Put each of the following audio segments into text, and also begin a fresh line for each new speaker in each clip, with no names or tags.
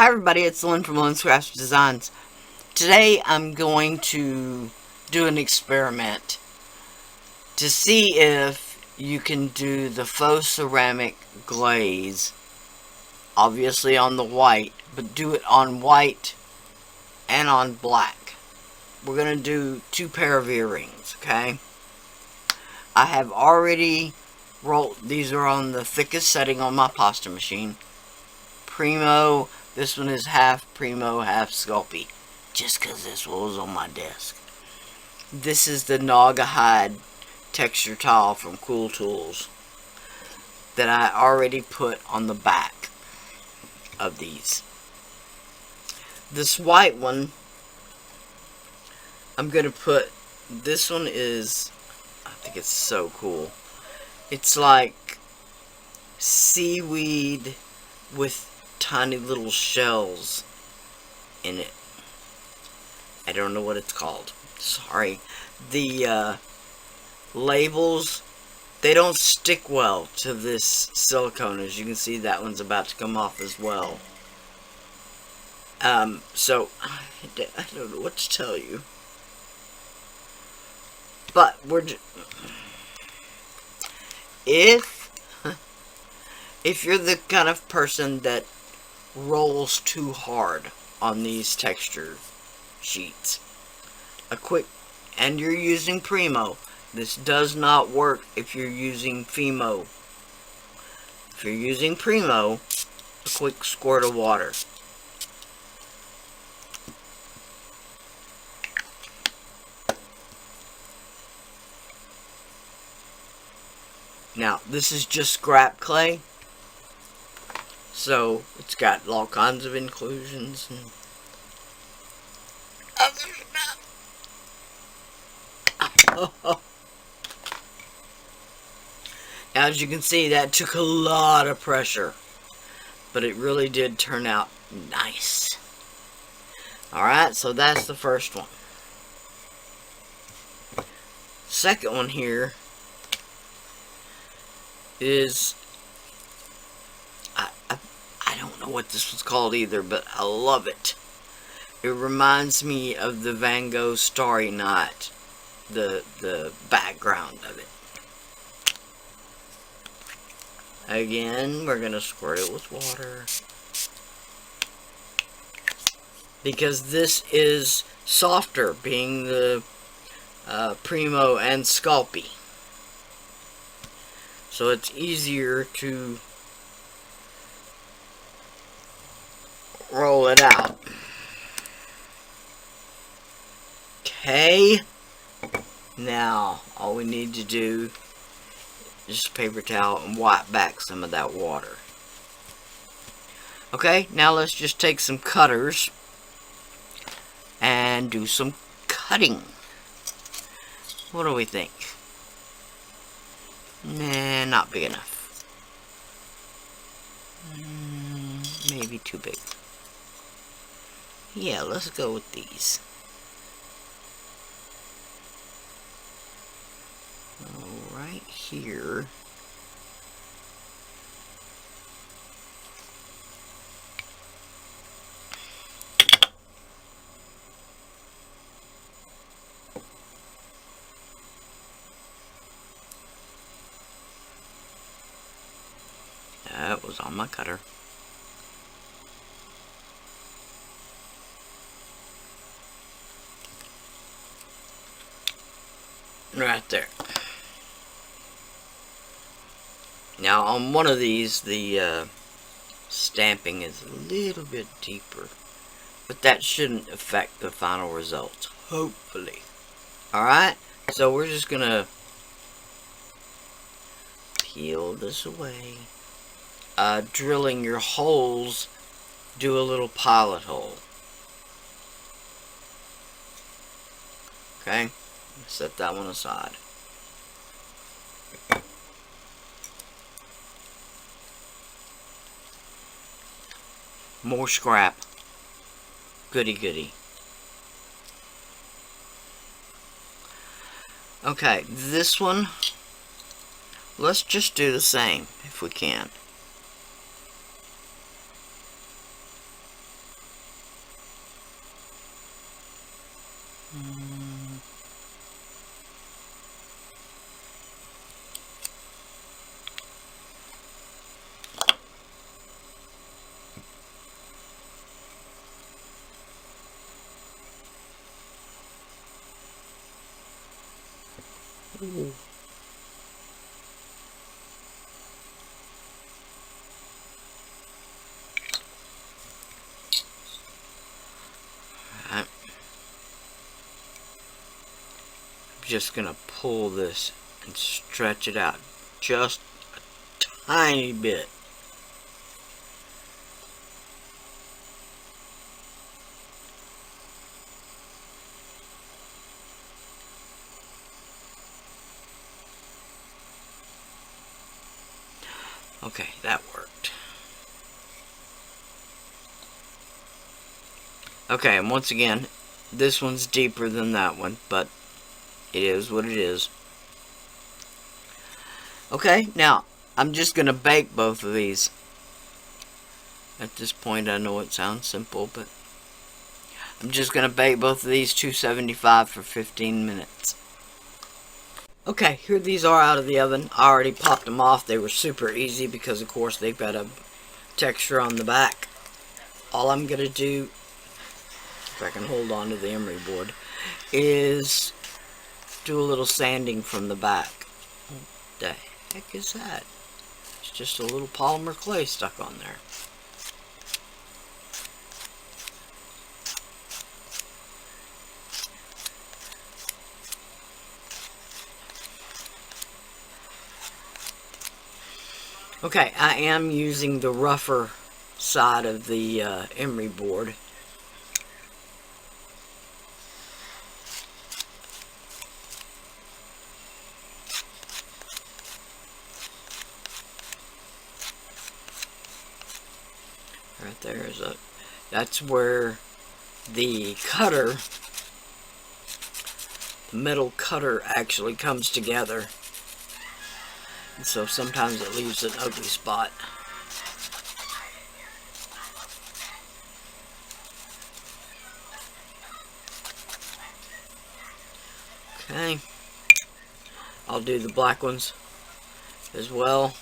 Hi everybody, it's Lynn from LynzCraftzDesignz. Today I'm going to do an experiment to see if you can do the faux ceramic glaze, obviously on the white, but do it on white and on black. We're going to do 2 pair of earrings, okay? I have already rolled, these are on the thickest setting on my pasta machine. Primo. This one is half Primo, half Sculpey, just because this one was on my desk. This is the Naugahyde texture tile from Cool Tools that I already put on the back of these. This white one, I'm going to put, this one is, I think it's so cool. It's like seaweed with tiny little shells in it. I don't know what it's called. Sorry. The labels, they don't stick well to this silicone. As you can see, that one's about to come off as well. So I don't know what to tell you. But if you're the kind of person that rolls too hard on these texture sheets, and you're using Primo, this does not work if you're using Fimo. If you're using Primo, a quick squirt of water. Now, this is just scrap clay, so it's got all kinds of inclusions and other stuff. Now, as you can see, that took a lot of pressure, but it really did turn out nice. Alright, so that's the first one. Second one here is, I don't know what this was called either, but I love it. It reminds me of the Van Gogh Starry Night, the background of it. Again, we're gonna squirt it with water, because this is softer, being the Primo and Sculpey. So it's easier to roll it out. Okay. Now, all we need to do is just paper towel and wipe back some of that water. Okay, now let's just take some cutters and do some cutting. What do we think? Nah, not big enough. Maybe too big. Yeah, let's go with these. Right here. That was on my cutter. Right there. Now on one of these, the stamping is a little bit deeper, but that shouldn't affect the final result, hopefully. Alright, so we're just gonna peel this away. Drilling your holes, do a little pilot hole. Okay, set that one aside. More scrap. Goody goody. Okay, this one, let's just do the same if we can. Ooh. Alright. I'm just gonna pull this and stretch it out just a tiny bit. Okay, that worked. Okay, and once again, this one's deeper than that one, but it is what it is. Okay, now, I'm just going to bake both of these. At this point, I know it sounds simple, but I'm just going to bake both of these 275 for 15 minutes. Okay, here these are out of the oven. I already popped them off. They were super easy because, of course, they've got a texture on the back. All I'm going to do, if I can hold on to the emery board, is do a little sanding from the back. What the heck is that? It's just a little polymer clay stuck on there. Okay, I am using the rougher side of the emery board. Right there is that's where the cutter, the metal cutter actually comes together. And so sometimes it leaves an ugly spot. Okay. I'll do the black ones as well.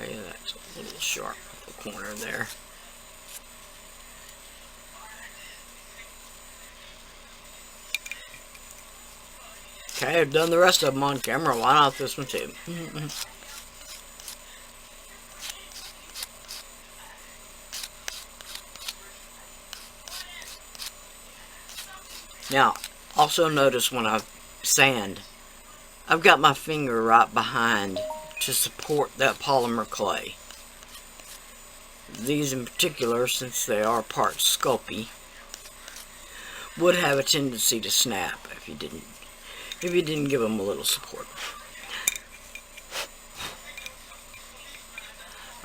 Okay, that's a little sharp at the corner there. Okay, I've done the rest of them on camera. Why not this one too? Now, also notice when I sand, I've got my finger right behind to support that polymer clay. These in particular, since they are part sculpey, would have a tendency to snap if you didn't give them a little support.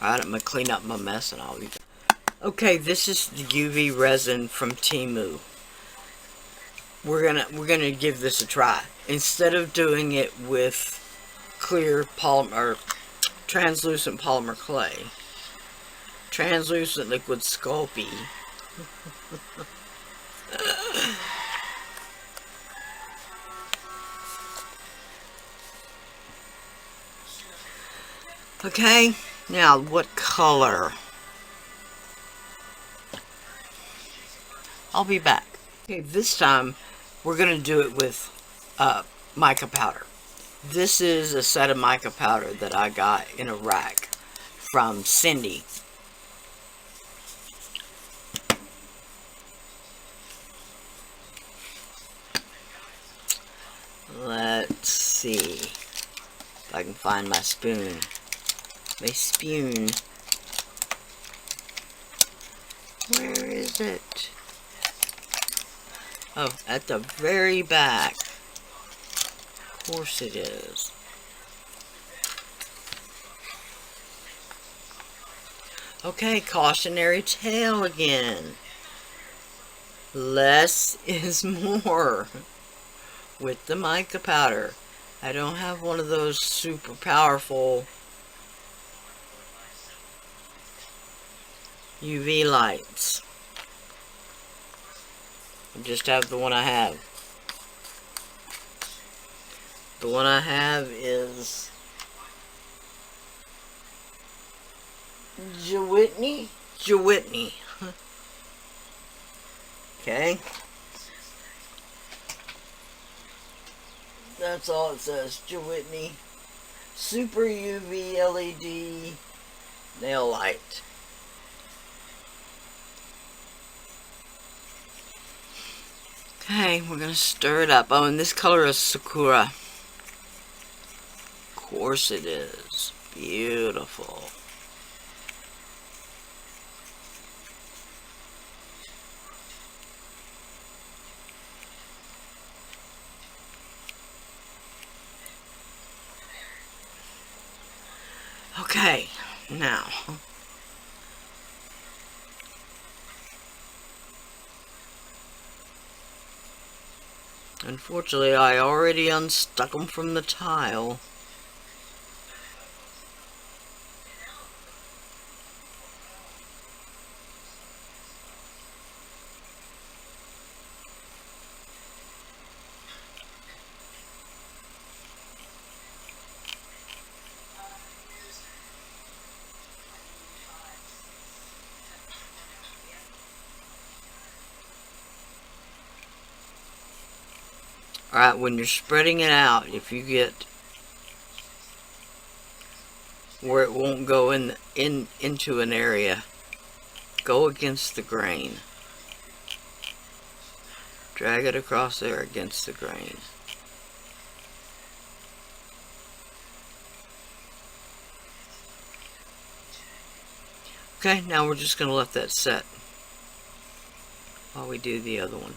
Alright, I'm going to clean up my mess and I'll be back. Okay, this is the UV resin from Temu. We're gonna give this a try. Instead of doing it with clear polymer, translucent polymer clay, translucent liquid sculpey. Okay, now what color? I'll be back. Okay, this time we're going to do it with mica powder. This is a set of mica powder that I got in a rack from Cindy. Let's see if I can find my spoon. My spoon. Where is it? Oh, at the very back. Of course it is. Okay, cautionary tale again. Less is more with the mica powder. I don't have one of those super powerful UV lights. I just have the one I have. The one I have is Jewitney. Okay. That's all it says. Jewitney. Super UV LED nail light. Okay, we're gonna stir it up. Oh, and this color is Sakura. Of course it is. Beautiful. Okay, now unfortunately I already unstuck them from the tile. Alright, when you're spreading it out, if you get where it won't go into an area, go against the grain. Drag it across there against the grain. Okay, now we're just going to let that set while we do the other one.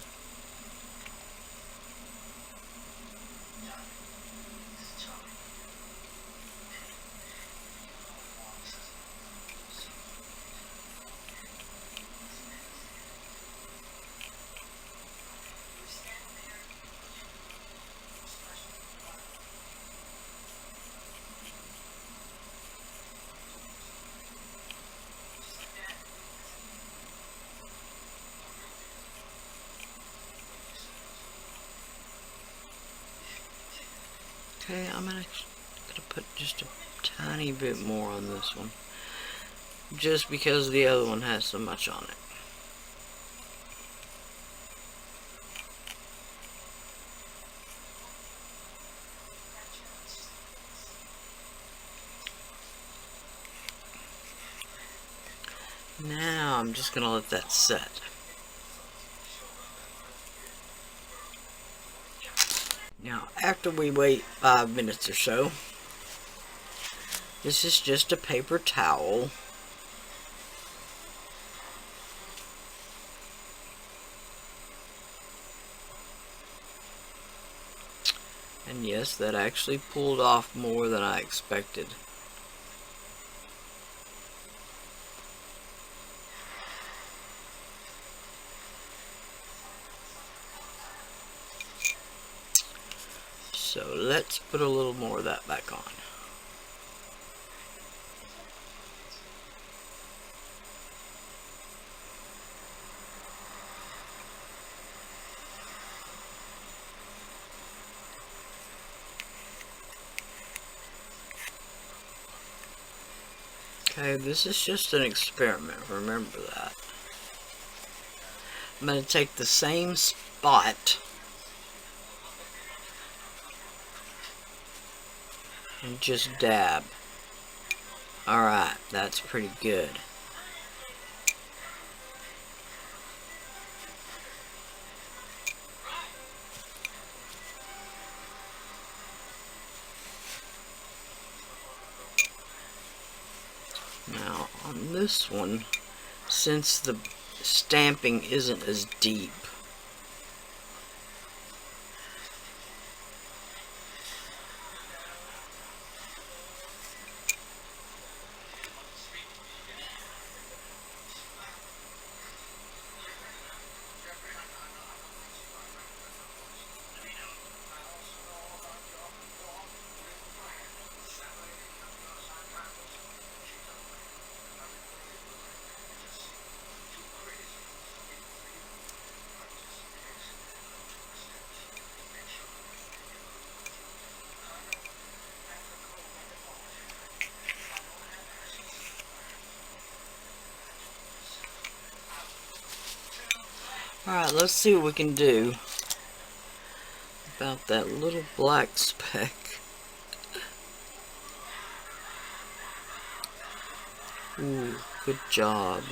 Okay, I'm gonna put just a tiny bit more on this one, just because the other one has so much on it. Now I'm just gonna let that set. Now, after we wait 5 minutes or so, this is just a paper towel. And yes, that actually pulled off more than I expected. So let's put a little more of that back on. Okay, this is just an experiment, remember that. I'm going to take the same spot and just dab. Alright, that's pretty good. Now, on this one, since the stamping isn't as deep, Alright, let's see what we can do about that little black speck. Ooh, good job.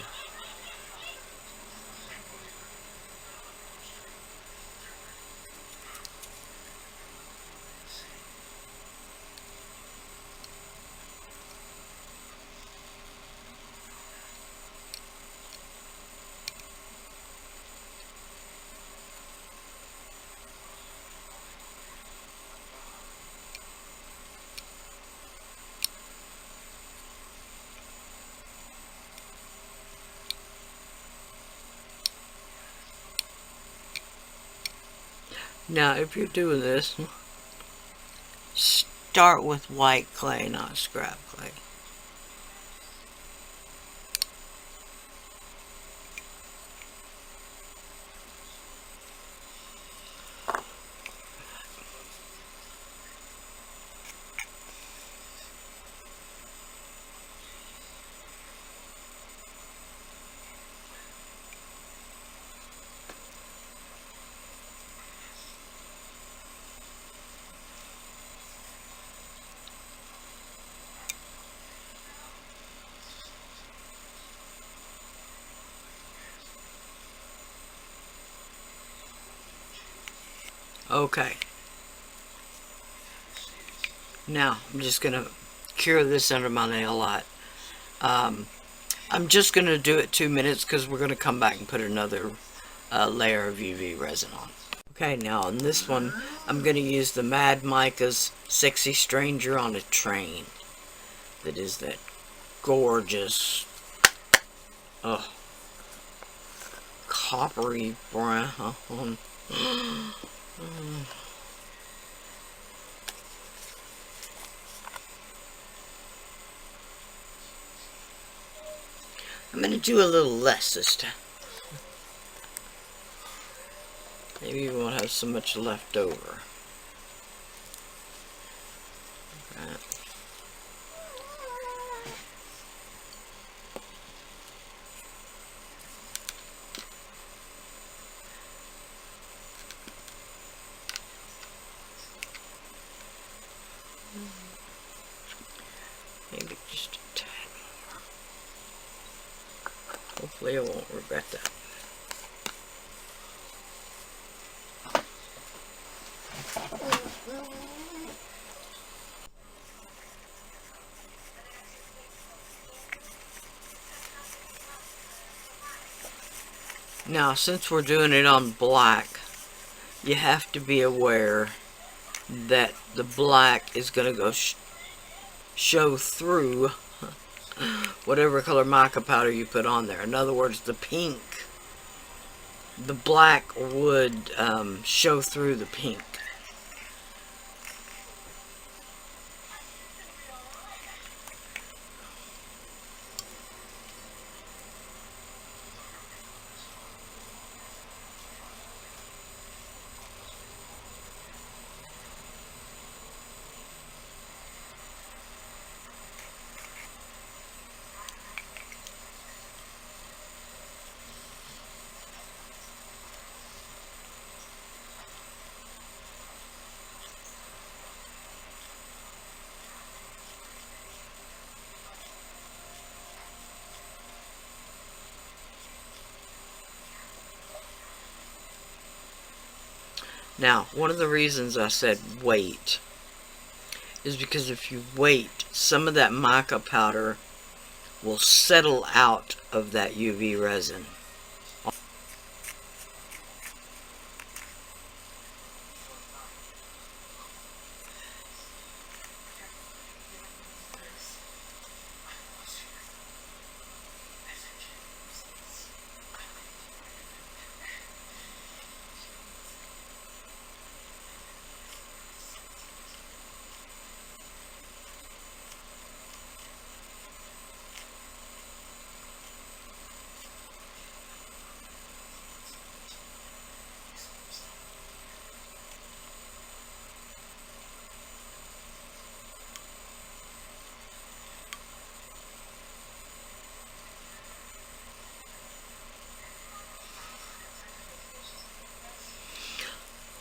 Now, if you're doing this, start with white clay, not scrap clay. Okay. Now, I'm just going to cure this under my nail light. I'm just going to do it 2 minutes because we're going to come back and put another layer of UV resin on. Okay, now on this one, I'm going to use the Mad Mica's Sexy Stranger on a Train. That is that gorgeous, coppery brown. I'm going to do a little less this time. Maybe we won't have so much left over. Right. Maybe just a tad more. Hopefully I won't regret that. Now, since we're doing it on black, you have to be aware that the black is going to go show through whatever color mica powder you put on there. In other words, the pink, the black would show through the pink. Now, one of the reasons I said wait is because if you wait, some of that mica powder will settle out of that UV resin.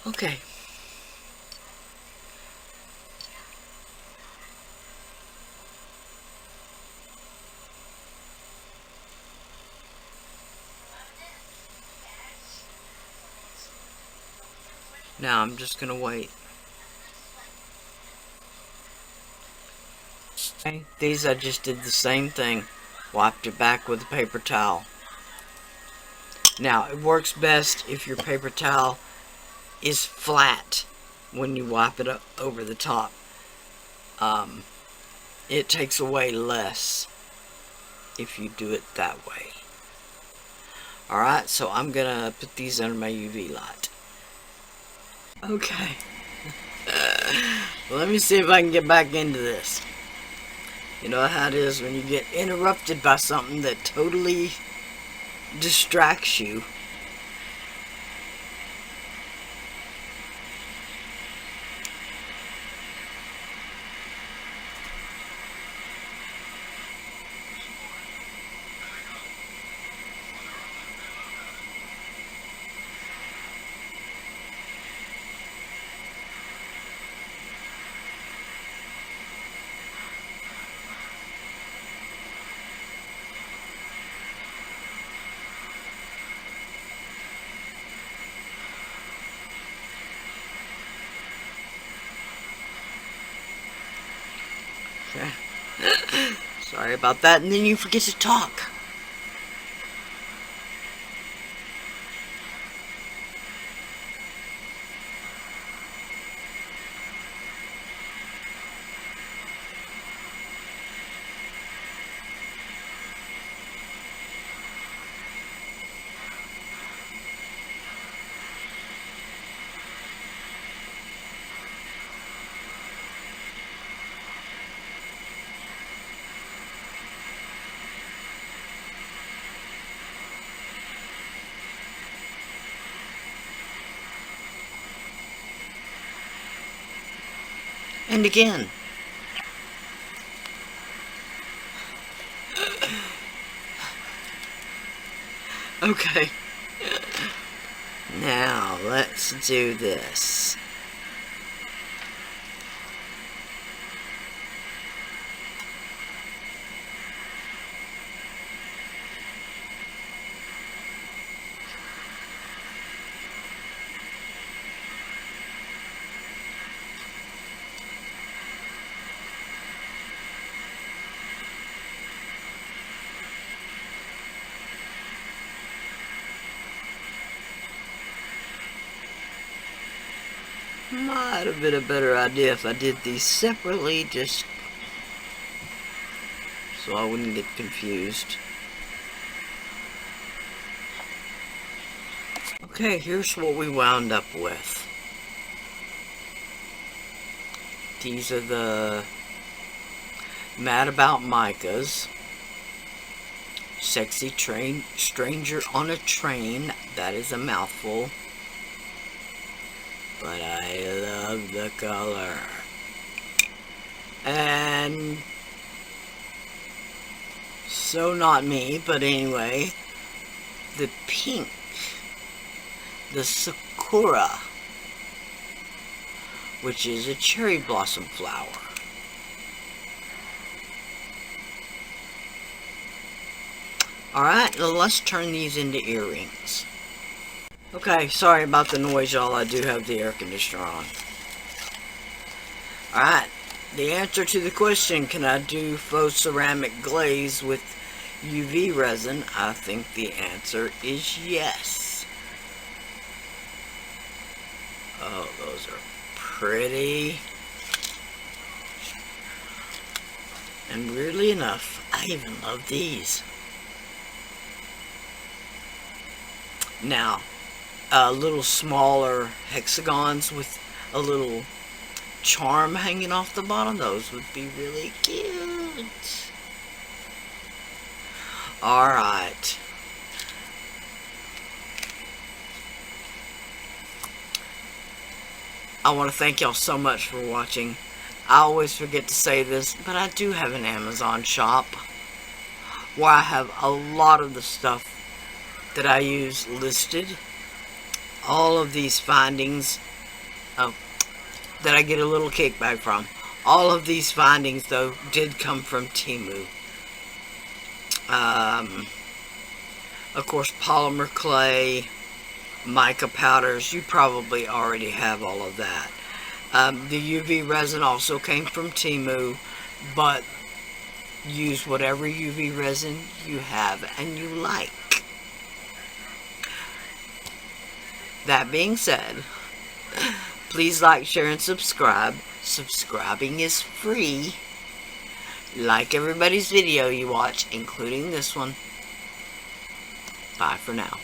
Okay. Now I'm just going to wait. Okay, these I just did the same thing. Wiped it back with a paper towel. Now, it works best if your paper towel is flat when you wipe it up over the top. It takes away less if you do it that way. Alright, so I'm gonna put these under my UV light. Okay. Let me see if I can get back into this. You know how it is when you get interrupted by something that totally distracts you. Sorry about that, and then you forget to talk. And again. Okay. Now, let's do this. Might have been a better idea if I did these separately, just so I wouldn't get confused. Okay, here's what we wound up with. These are the Mad About Micas. Sexy Stranger on a Train. That is a mouthful. But I love the color. And so not me, but anyway, the pink, the Sakura, which is a cherry blossom flower. Alright, let's turn these into earrings. Okay, sorry about the noise, y'all. I do have the air conditioner on. Alright, the answer to the question, can I do faux ceramic glaze with UV resin? I think the answer is yes. Oh, those are pretty. And weirdly enough, I even love these. Now, little smaller hexagons with a little charm hanging off the bottom, those would be really cute. Alright. I want to thank y'all so much for watching. I always forget to say this, but I do have an Amazon shop where I have a lot of the stuff that I use listed. All of these findings Oh, that I get a little kickback from. All of these findings, though, did come from Temu. Of course, polymerclay, mica powders, you probably already have all of that. The UV resin also came from Temu, but use whatever UV resin you have and you like. That being said, please like, share, and subscribe. Subscribing is free. Like everybody's video you watch, including this one. Bye for now.